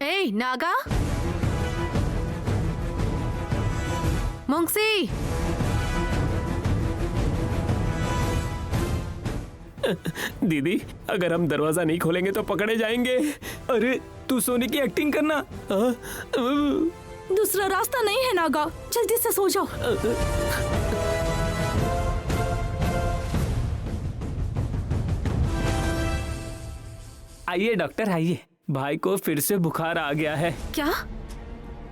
हे नागा, मुंगसी। दीदी, अगर हम दरवाजा नहीं खोलेंगे तो पकड़े जाएंगे। अरे तू सोने की एक्टिंग करना। दूसरा रास्ता नहीं है नागा, जल्दी से सो जाओ। आइए डॉक्टर आइए, भाई को फिर से बुखार आ गया है। क्या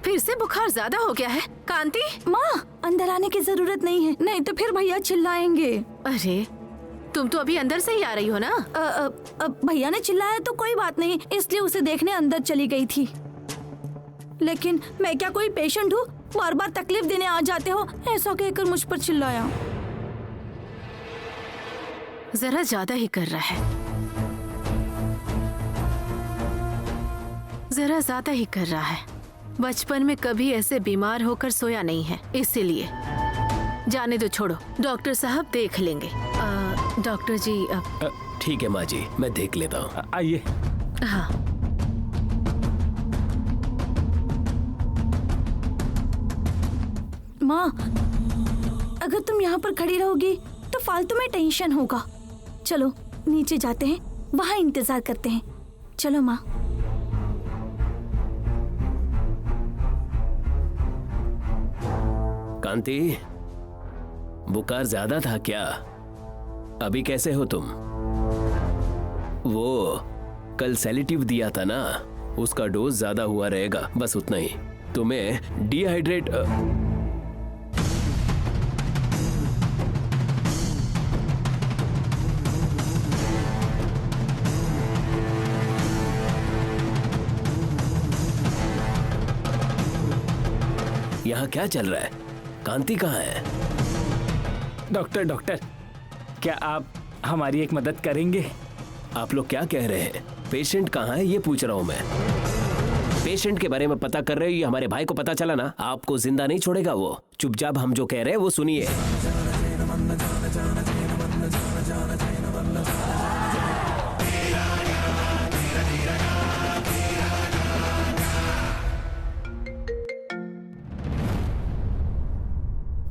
फिर से बुखार ज्यादा हो गया है? कांति, माँ अंदर आने की जरूरत नहीं है, नहीं तो फिर भैया चिल्लाएंगे। अरे तुम तो अभी अंदर से ही आ रही हो ना? भैया ने चिल्लाया तो कोई बात नहीं, इसलिए उसे देखने अंदर चली गई थी। लेकिन मैं क्या कोई पेशेंट हूँ, बार बार तकलीफ देने आ जाते हो, ऐसा कहकर मुझ पर चिल्लाया। जरा ज्यादा ही कर रहा है, जरा ज्यादा ही कर रहा है। बचपन में कभी ऐसे बीमार होकर सोया नहीं है, इसीलिए। जाने दो, छोड़ो, डॉक्टर साहब देख लेंगे। डॉक्टर जी अब ठीक है माँ जी, मैं देख लेता हूँ। आइए। हाँ। माँ अगर तुम यहाँ पर खड़ी रहोगी तो फालतू में टेंशन होगा। चलो नीचे जाते हैं, वहाँ इंतजार करते हैं। चलो माँ। कांति, बुखार ज्यादा था क्या? अभी कैसे हो तुम? वो कल सेलेटिव दिया था ना, उसका डोज ज्यादा हुआ रहेगा, बस उतना ही। तुम्हें डिहाइड्रेट यहाँ क्या चल रहा है? कांति कहाँ है? डॉक्टर, क्या आप हमारी एक मदद करेंगे? आप लोग क्या कह रहे हैं? पेशेंट कहाँ है ये पूछ रहा हूँ मैं। पेशेंट के बारे में पता कर रहे हो? ये हमारे भाई को पता चला ना, आपको जिंदा नहीं छोड़ेगा वो। चुपचाप हम जो कह रहे हैं वो सुनिए।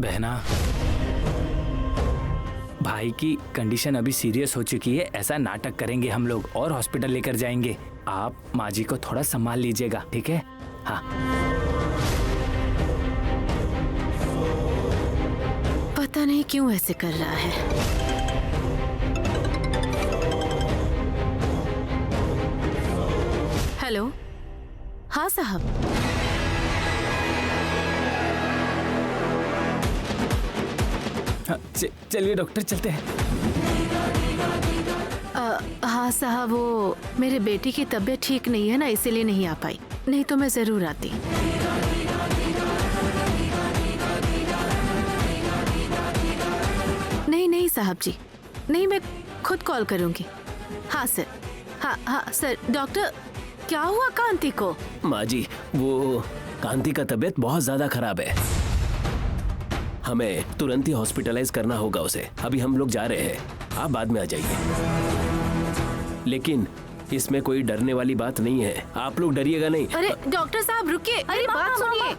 बहना, भाई की कंडीशन अभी सीरियस हो चुकी है, ऐसा नाटक करेंगे हम लोग और हॉस्पिटल लेकर जाएंगे। आप माँ जी को थोड़ा संभाल लीजिएगा, ठीक है? हाँ। पता नहीं क्यों ऐसे कर रहा है। हेलो, हाँ साहब। चलिए डॉक्टर, चलते हैं। हाँ साहब, वो मेरे बेटी की तबीयत ठीक नहीं है ना, इसीलिए नहीं आ पाई, नहीं तो मैं जरूर आती। नहीं साहब जी, नहीं, मैं खुद कॉल करूंगी। हाँ सर, हाँ सर। डॉक्टर, क्या हुआ कांति को? माँ जी, वो कांति का तबीयत बहुत ज्यादा खराब है, हमें तुरंत ही हॉस्पिटलाइज करना होगा उसे। अभी हम लोग जा रहे हैं, आप बाद में आ जाइए। लेकिन इसमें कोई डरने वाली बात नहीं है, आप लोग डरिएगा नहीं। अरे डॉक्टर साहब रुकिए, मेरी बात सुनिए।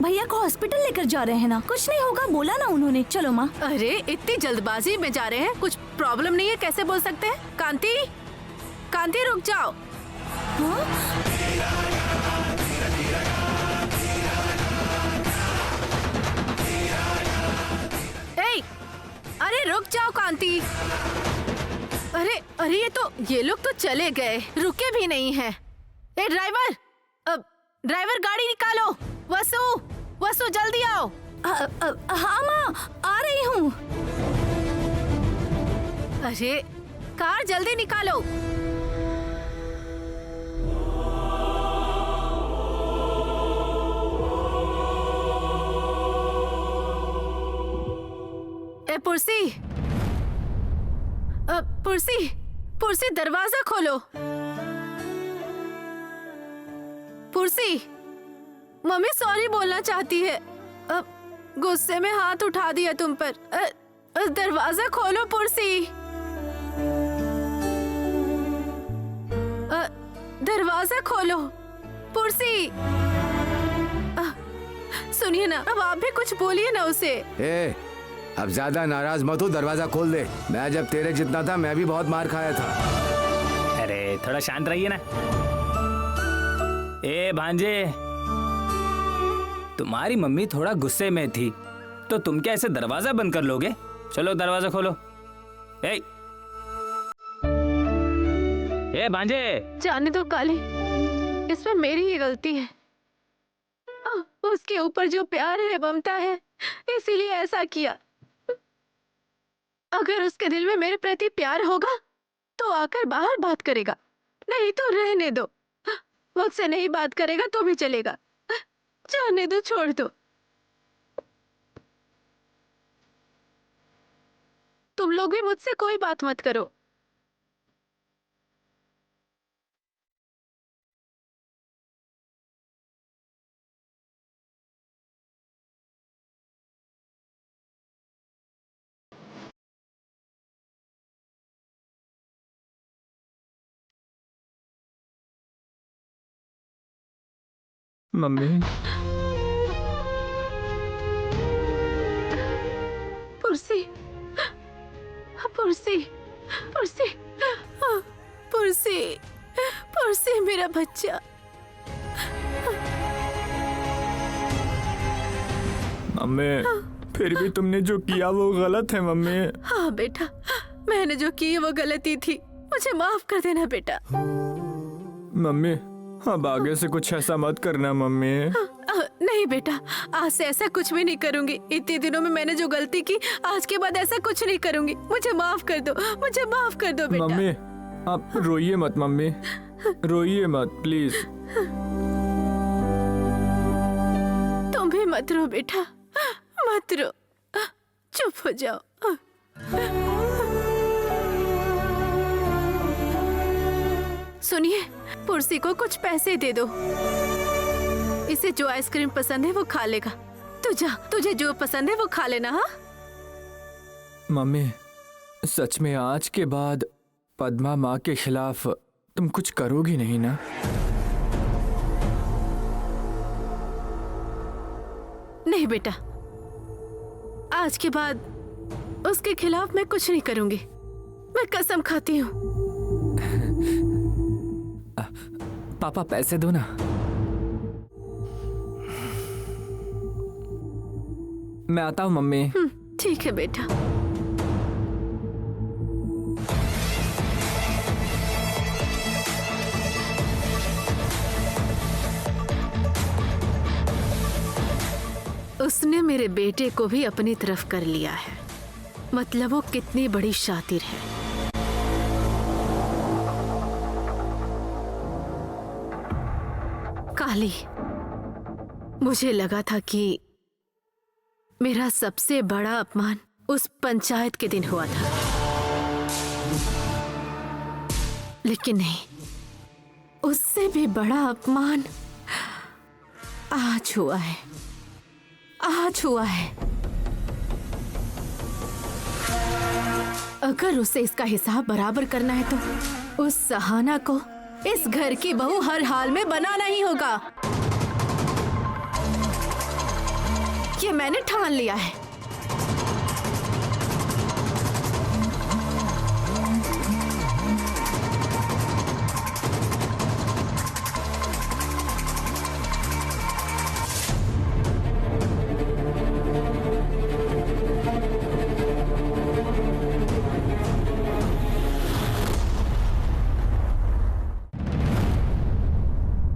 भैया को हॉस्पिटल लेकर जा रहे हैं ना, कुछ नहीं होगा बोला ना उन्होंने। चलो माँ। अरे इतनी जल्दबाजी में जा रहे हैं, कुछ प्रॉब्लम नहीं है, कैसे बोल सकते हैं? कांति रुक जाओ। अरे रुक जाओ कांति। अरे ये लोग तो चले गए, रुके भी नहीं हैं। ए ड्राइवर गाड़ी निकालो। वसु जल्दी आओ। हाँ माँ, आ रही हूँ। अरे कार जल्दी निकालो। पुरसी दरवाजा खोलो। पुरसी, मम्मी सॉरी बोलना चाहती है, गुस्से में हाथ उठा दिया तुम पर। दरवाजा खोलो पुरसी, दरवाजा खोलो। पुरसी, सुनिए ना, अब आप भी कुछ बोलिए ना उसे। ए, अब ज्यादा नाराज मत हो, दरवाजा खोल दे। मैं जब तेरे जितना था मैं भी बहुत मार खाया था। अरे थोड़ा शांत रहिए ना। ए भांजे, तुम्हारी मम्मी थोड़ा गुस्से में थी तो तुम क्या ऐसे दरवाजा बंद कर लोगे? चलो दरवाजा खोलो। ए भांजे, जाने दो काली, इसमें मेरी ही गलती है। उसके ऊपर जो प्यार है, ममता है, इसीलिए ऐसा किया। अगर उसके दिल में मेरे प्रति प्यार होगा तो आकर बाहर बात करेगा, नहीं तो रहने दो। मुझसे नहीं बात करेगा तो भी चलेगा, जाने दो, छोड़ दो। तुम लोग भी मुझसे कोई बात मत करो। मम्मी, पुरसी, पुरसी, पुरसी, पुरसी, पुरसी, मेरा बच्चा। मम्मी, फिर भी तुमने जो किया वो गलत है मम्मी। हाँ बेटा, मैंने जो की वो गलती थी, मुझे माफ कर देना बेटा। मम्मी, अब आगे से कुछ ऐसा मत करना मम्मी। नहीं बेटा, आज से ऐसा कुछ भी नहीं करूंगी। इतने दिनों में मैंने जो गलती की, आज के बाद ऐसा कुछ नहीं करूंगी। मुझे माफ कर दो, मुझे माफ कर दो बेटा। मम्मी, आप रोइए मत मम्मी, रोइए मत प्लीज। तुम भी मत रो बेटा, मत रो, चुप हो जाओ। सुनिए, पुरसी को कुछ पैसे दे दो। इसे जो आइसक्रीम पसंद है वो खा लेगा। तुझे जो पसंद है वो खा लेना। हाँ मम्मी, सच में आज के बाद पद्मा माँ के खिलाफ तुम कुछ करोगी नहीं ना? नहीं बेटा, आज के बाद उसके खिलाफ मैं कुछ नहीं करूंगी। मैं कसम खाती हूँ। पापा पैसे दो ना। मैं आता हूँ मम्मी। ठीक है बेटा। उसने मेरे बेटे को भी अपनी तरफ कर लिया है। मतलब वो कितनी बड़ी शातिर है। काली, मुझे लगा था कि मेरा सबसे बड़ा अपमान उस पंचायत के दिन हुआ था, लेकिन नहीं, उससे भी बड़ा अपमान आज हुआ है। आज हुआ है। अगर उसे इसका हिसाब बराबर करना है तो उस सहाना को इस घर की बहू हर हाल में बनाना ही होगा। ये मैंने ठान लिया है।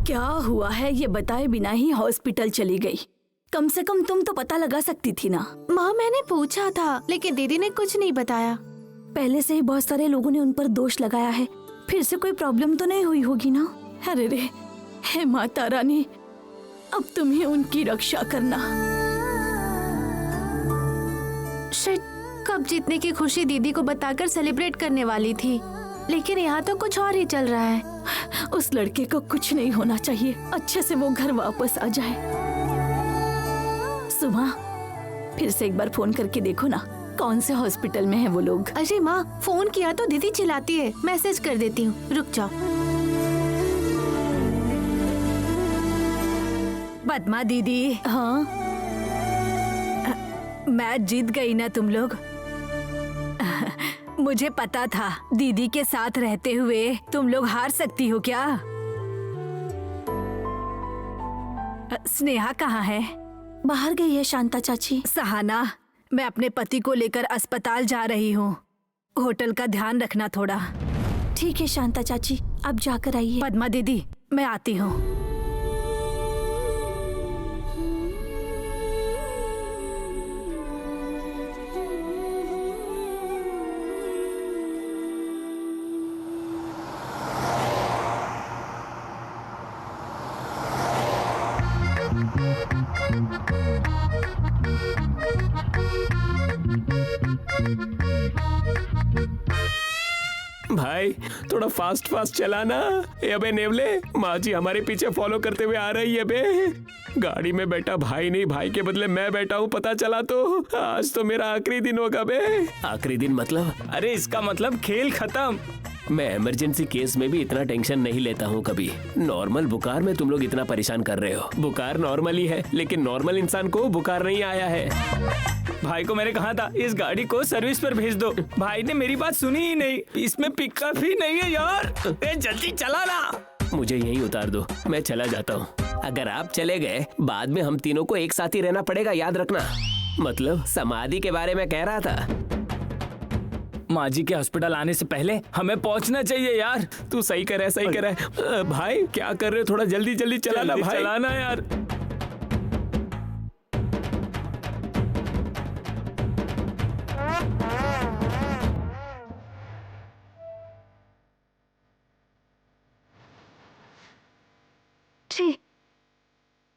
क्या हुआ है ये बताए बिना ही हॉस्पिटल चली गई। कम से कम तुम तो पता लगा सकती थी ना। माँ, मैंने पूछा था लेकिन दीदी ने कुछ नहीं बताया। पहले से ही बहुत सारे लोगों ने उन पर दोष लगाया है, फिर से कोई प्रॉब्लम तो नहीं हुई होगी ना। अरे रे, हे माता रानी, अब तुम्हें उनकी रक्षा करना। शिट, कब जीतने की खुशी दीदी को बताकर सेलिब्रेट करने वाली थी, लेकिन यहाँ तो कुछ और ही चल रहा है। उस लड़के को कुछ नहीं होना चाहिए, अच्छे से वो घर वापस आ जाए। सुमा, फिर से एक बार फोन करके देखो ना, कौन से हॉस्पिटल में है वो लोग। अरे माँ, फोन किया तो दीदी चिल्लाती है। मैसेज कर देती हूँ, रुक जाओ। पद्मा दीदी, हाँ मैच जीत गई ना तुम लोग। मुझे पता था दीदी के साथ रहते हुए तुम लोग हार सकती हो क्या। स्नेहा कहाँ है? बाहर गई है शांता चाची। सहाना, मैं अपने पति को लेकर अस्पताल जा रही हूँ, होटल का ध्यान रखना थोड़ा। ठीक है शांता चाची, अब जाकर आइए। पद्मा दीदी, मैं आती हूँ। भाई थोड़ा फास्ट फास्ट चलाना। ए अबे नेवले, माँ जी हमारे पीछे फॉलो करते हुए आ रही है बे। गाड़ी में बैठा भाई नहीं, भाई के बदले मैं बैठा हूँ, पता चला तो। आज तो मेरा आखिरी दिन होगा बे। आखिरी दिन मतलब? अरे इसका मतलब खेल खत्म। मैं इमरजेंसी केस में भी इतना टेंशन नहीं लेता हूँ कभी। नॉर्मल बुखार में तुम लोग इतना परेशान कर रहे हो। बुखार नॉर्मल ही है, लेकिन नॉर्मल इंसान को बुखार नहीं आया है। भाई को मैंने कहा था इस गाड़ी को सर्विस पर भेज दो, भाई ने मेरी बात सुनी ही नहीं। इसमें पिकअप ही नहीं है यार। जल्दी चला ना। मुझे यहीं उतार दो, मैं चला जाता हूँ। अगर आप चले गए बाद में हम तीनों को एक साथ ही रहना पड़ेगा, याद रखना। मतलब समाधि के बारे में कह रहा था। माँ जी के हॉस्पिटल आने से पहले हमें पहुँचना चाहिए यार। तू सही कर रहा है, सही कर रहा है। भाई क्या कर रहे हो, थोड़ा जल्दी जल्दी चलाना भाई। चलाना यार।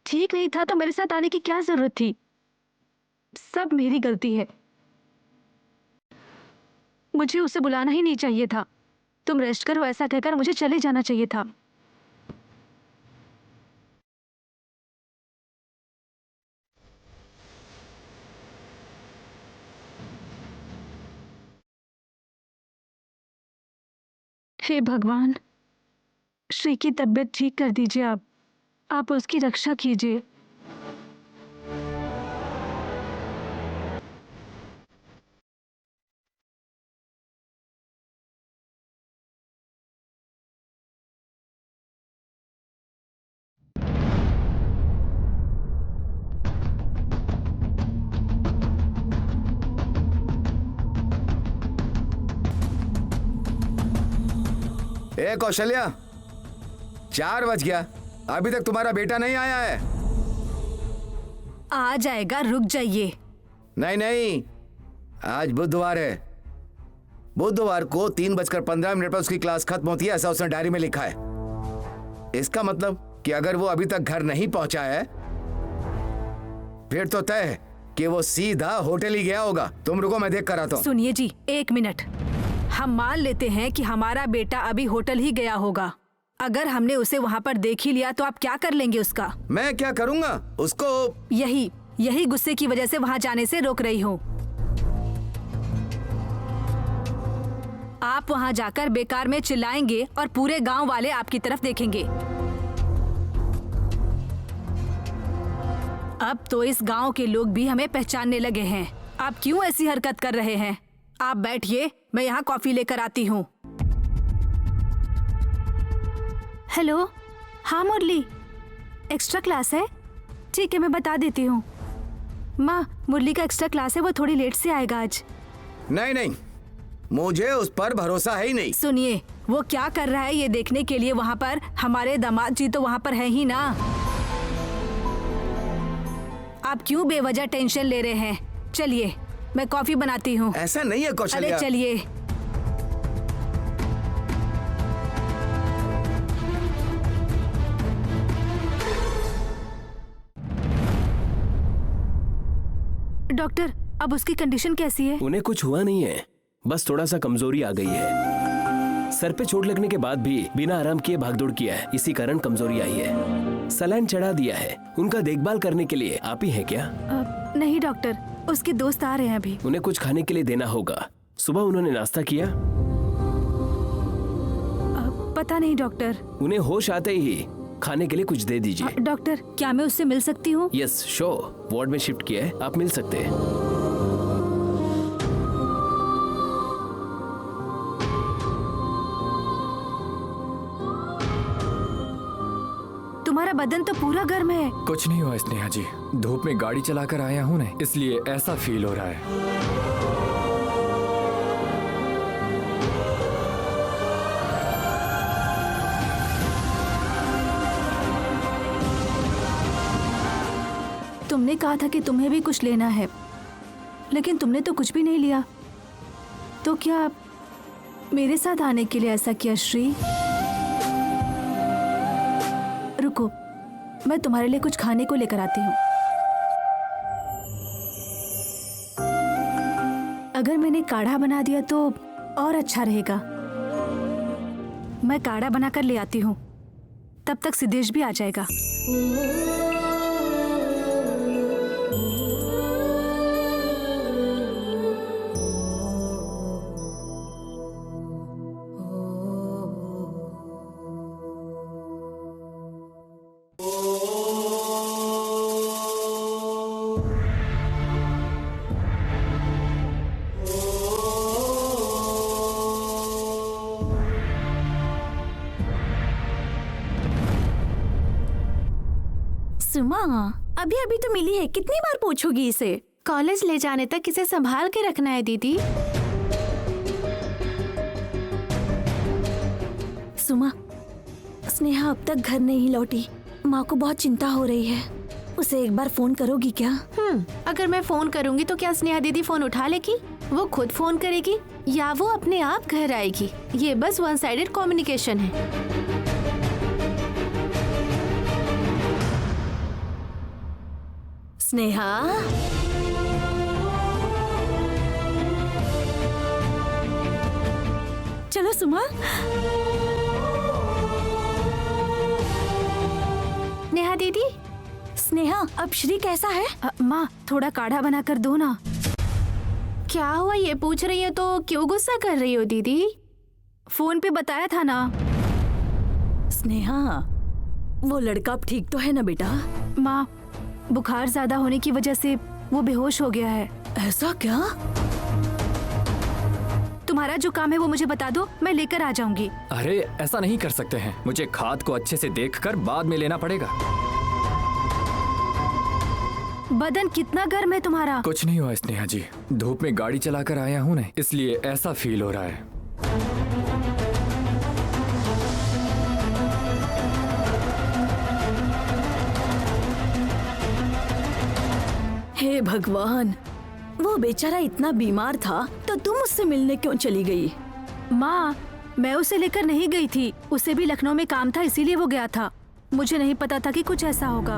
ठीक नहीं था तो मेरे साथ आने की क्या जरूरत थी? सब मेरी गलती है। मुझे उसे बुलाना ही नहीं चाहिए था। तुम रेस्ट करो ऐसा कहकर मुझे चले जाना चाहिए था। हे भगवान, श्री की तबीयत ठीक कर दीजिए। आप उसकी रक्षा कीजिए। ए कौशल्या, 4 बज गया, अभी तक तुम्हारा बेटा नहीं आया है। आ जाएगा, रुक जाइए। नहीं नहीं, आज बुधवार है। बुधवार को 3:15 पर उसकी क्लास खत्म होती है, ऐसा उसने डायरी में लिखा है। इसका मतलब कि अगर वो अभी तक घर नहीं पहुंचा है फिर तो तय है कि वो सीधा होटल ही गया होगा। तुम रुको, मैं देख कर आता हूँ। सुनिए जी, 1 मिनट। हम मान लेते हैं कि हमारा बेटा अभी होटल ही गया होगा। अगर हमने उसे वहाँ पर देख ही लिया तो आप क्या कर लेंगे उसका? मैं क्या करूँगा उसको? यही गुस्से की वजह से वहाँ जाने से रोक रही हूँ। आप वहाँ जाकर बेकार में चिल्लाएंगे और पूरे गांव वाले आपकी तरफ देखेंगे। अब तो इस गांव के लोग भी हमें पहचानने लगे हैं। आप क्यों ऐसी हरकत कर रहे हैं? आप बैठिए, मैं यहाँ कॉफी लेकर आती हूँ। हेलो, हाँ मुरली, एक्स्ट्रा क्लास है? ठीक है, मैं बता देती हूँ। माँ, मुरली का एक्स्ट्रा क्लास है, वो थोड़ी लेट से आएगा आज। नहीं नहीं, मुझे उस पर भरोसा है ही नहीं। सुनिए, वो क्या कर रहा है ये देखने के लिए वहाँ पर हमारे दामाद जी तो वहाँ पर है ही ना। आप क्यों बेवजह टेंशन ले रहे हैं? चलिए, मैं कॉफी बनाती हूँ। ऐसा नहीं है कौशल्या। अरे चलिए। डॉक्टर, अब उसकी कंडीशन कैसी है? उन्हें कुछ हुआ नहीं है, बस थोड़ा सा कमजोरी आ गई है। सर पे चोट लगने के बाद भी बिना आराम किए भागदौड़ किया है, इसी कारण कमजोरी आई है। सलाइन चढ़ा दिया है। उनका देखभाल करने के लिए आप ही हैं क्या? नहीं डॉक्टर, उसके दोस्त आ रहे हैं अभी। उन्हें कुछ खाने के लिए देना होगा। सुबह उन्होंने नाश्ता किया? पता नहीं डॉक्टर। उन्हें होश आते ही खाने के लिए कुछ दे दीजिए। डॉक्टर, क्या मैं उससे मिल सकती हूँ? यस श्योर, वार्ड में शिफ्ट किया है, आप मिल सकते हैं। तुम्हारा बदन तो पूरा गर्म है। कुछ नहीं हुआ स्नेहा जी, धूप में गाड़ी चलाकर आया हूँ ना, इसलिए ऐसा फील हो रहा है। तुमने कहा था कि तुम्हें भी कुछ लेना है, लेकिन तुमने तो कुछ भी नहीं लिया। तो क्या मेरे साथ आने के लिए ऐसा किया श्री? रुको, मैं तुम्हारे लिए कुछ खाने को लेकर आती हूँ। अगर मैंने काढ़ा बना दिया तो और अच्छा रहेगा। मैं काढ़ा बनाकर ले आती हूँ, तब तक सिद्धेश भी आ जाएगा। सुमा, अभी अभी तो मिली है, कितनी बार पूछोगी इसे? कॉलेज ले जाने तक इसे संभाल के रखना है दीदी। सुमा, स्नेहा अब तक घर नहीं लौटी। माँ को बहुत चिंता हो रही है। उसे एक बार फोन करोगी क्या? अगर मैं फोन करूंगी तो क्या स्नेहा दीदी फोन उठा लेगी? वो खुद फोन करेगी या वो अपने आप घर आएगी? ये बस वन साइडेड कम्युनिकेशन है। स्नेहा, चलो सुमा। नेहा दीदी। स्नेहा, अब श्री कैसा है? माँ, थोड़ा काढ़ा बनाकर दो ना। क्या हुआ ये पूछ रही हो तो क्यों गुस्सा कर रही हो दीदी? फोन पे बताया था ना। स्नेहा, वो लड़का अब ठीक तो है ना बेटा? माँ, बुखार ज्यादा होने की वजह से वो बेहोश हो गया है। ऐसा क्या? तुम्हारा जो काम है वो मुझे बता दो, मैं लेकर आ जाऊंगी। अरे ऐसा नहीं कर सकते हैं, मुझे खाद को अच्छे से देखकर बाद में लेना पड़ेगा। बदन कितना गर्म है तुम्हारा? कुछ नहीं हुआ स्नेहा जी, धूप में गाड़ी चलाकर आया हूँ ना, इसलिए ऐसा फील हो रहा है। हे भगवान, वो बेचारा इतना बीमार था तो तुम उससे मिलने क्यों चली गई? माँ, मैं उसे लेकर नहीं गई थी, उसे भी लखनऊ में काम था इसीलिए वो गया था। मुझे नहीं पता था कि कुछ ऐसा होगा।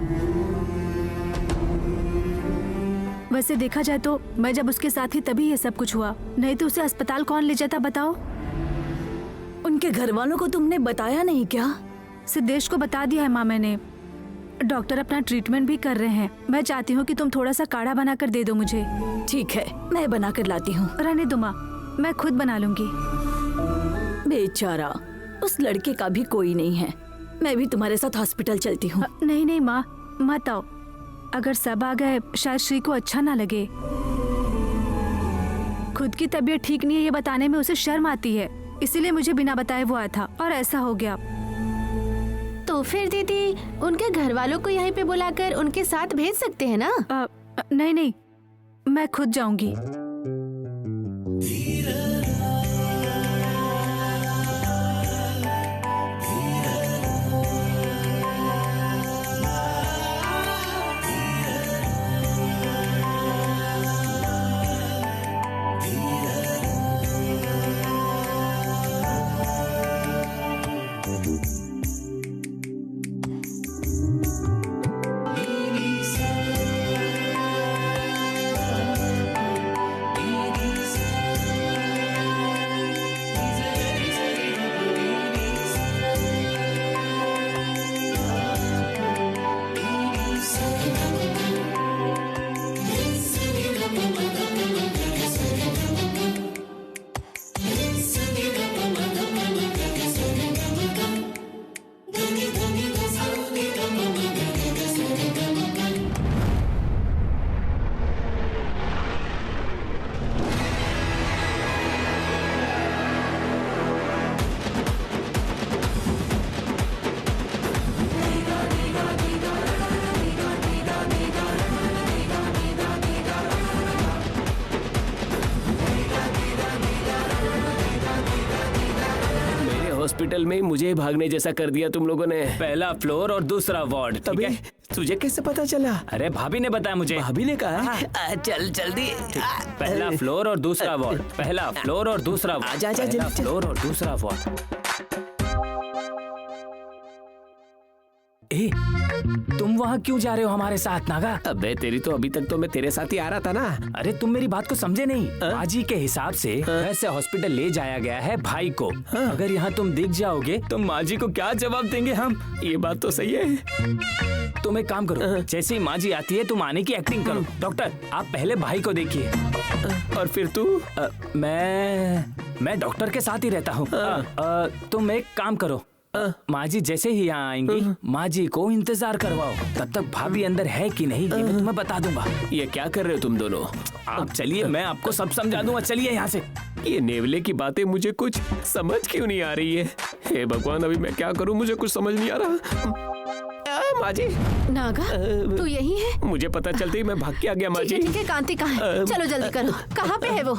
वैसे देखा जाए तो मैं जब उसके साथ थी तभी ये सब कुछ हुआ, नहीं तो उसे अस्पताल कौन ले जाता बताओ? उनके घर वालों को तुमने बताया नहीं क्या? सिद्धेश को बता दिया है माँ मैंने। डॉक्टर अपना ट्रीटमेंट भी कर रहे हैं। मैं चाहती हूँ कि तुम थोड़ा सा काढ़ा बना कर दे दो मुझे। ठीक है, मैं बना कर लाती हूँ। रहने दो माँ, मैं खुद बना लूंगी। बेचारा, उस लड़के का भी कोई नहीं है। मैं भी तुम्हारे साथ हॉस्पिटल चलती हूँ। नहीं नहीं माँ, मत आओ। अगर सब आ गए शायद श्री को अच्छा ना लगे। खुद की तबीयत ठीक नहीं है ये बताने में उसे शर्म आती है, इसीलिए मुझे बिना बताए वो आया था और ऐसा हो गया। तो फिर दीदी, उनके घर वालों को यहीं पे बुलाकर उनके साथ भेज सकते हैं ना? नहीं नहीं, मैं खुद जाऊंगी। हॉस्पिटल में मुझे भागने जैसा कर दिया तुम लोगों ने। पहला फ्लोर और दूसरा वार्ड, ठीक अबे है? तुझे कैसे पता चला? अरे भाभी ने बताया मुझे। भाभी ने कहा? चल जल्दी। पहला फ्लोर और दूसरा वार्ड, पहला फ्लोर और दूसरा वार्ड, आजा, आजा, पहला जल्दी चल। फ्लोर और दूसरा वार्ड। ए, तुम वहाँ क्यों जा रहे हो हमारे साथ नागा? अबे तेरी तो अभी तक तो मैं तेरे साथ ही आ रहा था ना। अरे तुम मेरी बात को समझे नहीं। बाजी के हिसाब से वैसे हॉस्पिटल ले जाया गया है भाई को। अगर यहाँ तुम दिख जाओगे तो माँ जी को क्या जवाब देंगे हम? ये बात तो सही है। तुम एक काम करो, जैसे ही माँ जी आती है तुम आने की एक्टिंग करो। डॉक्टर आप पहले भाई को देखिए। और फिर तू? मैं डॉक्टर के साथ ही रहता हूँ। तुम एक काम करो, माँ जी जैसे ही यहाँ आएंगी माँ जी को इंतजार करवाओ। तब तक भाभी अंदर है कि नहीं ये मैं तुम्हें बता दूंगा। ये क्या कर रहे हो तुम दोनों? आप चलिए, मैं आपको सब समझा दूंगा। चलिए यहाँ से। ये नेवले की बातें मुझे कुछ समझ क्यों नहीं आ रही है? हे भगवान, अभी मैं क्या करूं? मुझे कुछ समझ नहीं आ रहा। माँ जी, नागा तू यही है? मुझे पता चलते ही मैं भाग के आ गया। माँ जी, ठीक है, कांति कहाँ है? चलो जल्दी करो, कहाँ पे है वो?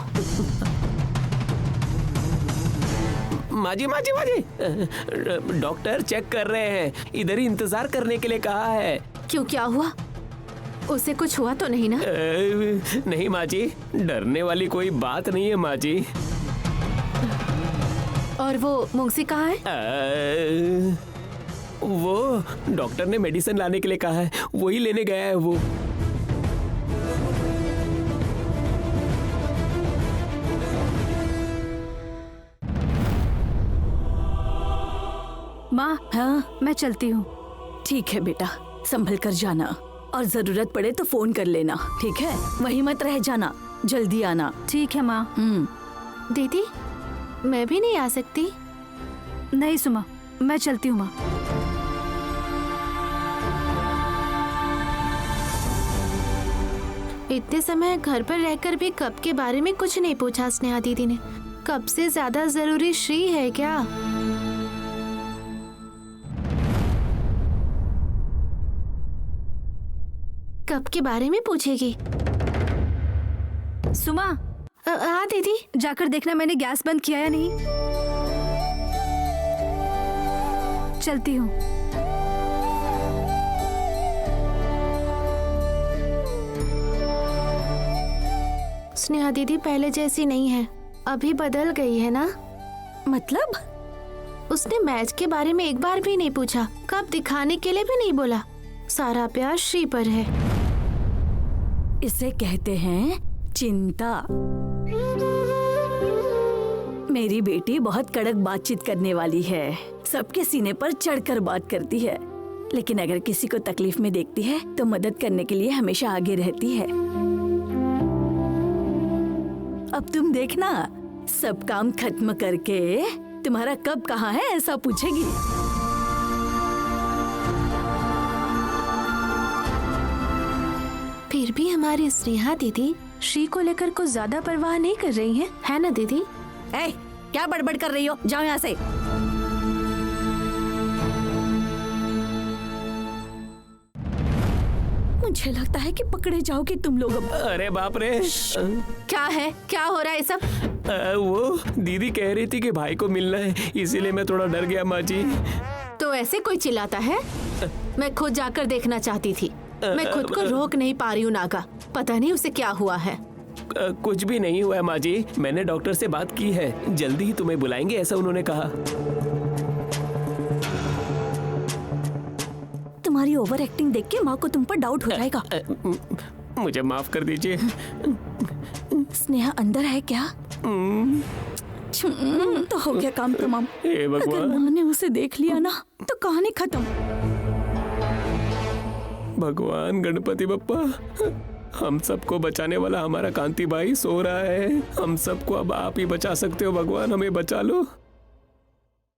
माँ जी, डॉक्टर चेक कर रहे हैं, इधर ही इंतजार करने के लिए कहा है। क्यों, क्या हुआ? उसे कुछ हुआ तो नहीं ना? नहीं माँ जी, डरने वाली कोई बात नहीं है माँ जी। और वो मुंगसी कहाँ है? वो डॉक्टर ने मेडिसिन लाने के लिए कहा है, वही लेने गया है वो। माँ, हाँ मैं चलती हूँ। ठीक है बेटा, संभल कर जाना और जरूरत पड़े तो फोन कर लेना, ठीक है? वहीं मत रह जाना, जल्दी आना। ठीक है माँ। दीदी, मैं भी नहीं आ सकती? नहीं सुमा, मैं चलती हूँ माँ। इतने समय घर पर रहकर भी कप के बारे में कुछ नहीं पूछा स्नेहा दीदी ने। कप से ज्यादा जरूरी श्री है क्या? कप के बारे में पूछेगी? सुमा, हाँ दीदी। जाकर देखना मैंने गैस बंद किया या नहीं। चलती हूँ। स्नेहा दीदी पहले जैसी नहीं है, अभी बदल गई है ना? मतलब? उसने मैच के बारे में एक बार भी नहीं पूछा, कब दिखाने के लिए भी नहीं बोला। सारा प्यार श्री पर है। इसे कहते हैं चिंता। मेरी बेटी बहुत कड़क बातचीत करने वाली है, सबके सीने पर चढ़कर बात करती है, लेकिन अगर किसी को तकलीफ में देखती है तो मदद करने के लिए हमेशा आगे रहती है। अब तुम देखना, सब काम खत्म करके तुम्हारा कब कहाँ है ऐसा पूछेगी। फिर भी हमारी स्नेहा दीदी श्री को लेकर कुछ ज्यादा परवाह नहीं कर रही हैं, है ना दीदी? ए, क्या बड़बड़ कर रही हो? जाओ यहाँ से। मुझे लगता है कि पकड़े जाओगे तुम लोग अब। अरे बाप रे। क्या है, क्या हो रहा है सब? वो दीदी कह रही थी कि भाई को मिलना है, इसीलिए मैं थोड़ा डर गया माँ जी। तो ऐसे कोई चिल्लाता है? मैं खुद जाकर देखना चाहती थी, मैं खुद को रोक नहीं पा रही हूँ नागा। पता नहीं उसे क्या हुआ है। कुछ भी नहीं हुआ है माँ जी, मैंने डॉक्टर से बात की है, जल्दी ही तुम्हें बुलाएंगे ऐसा उन्होंने कहा। तुम्हारी ओवर एक्टिंग देख के माँ को तुम पर डाउट हो जाएगा। मुझे माफ कर दीजिए। स्नेहा अंदर है क्या? तो हो गया काम तमाम। हे भगवान। अगर माँ ने उसे देख लिया ना तो कहानी खत्म। भगवान गणपति बप्पा, हम सबको बचाने वाला हमारा कांति भाई सो रहा है। हम सबको अब आप ही बचा सकते हो भगवान, हमें बचा लो।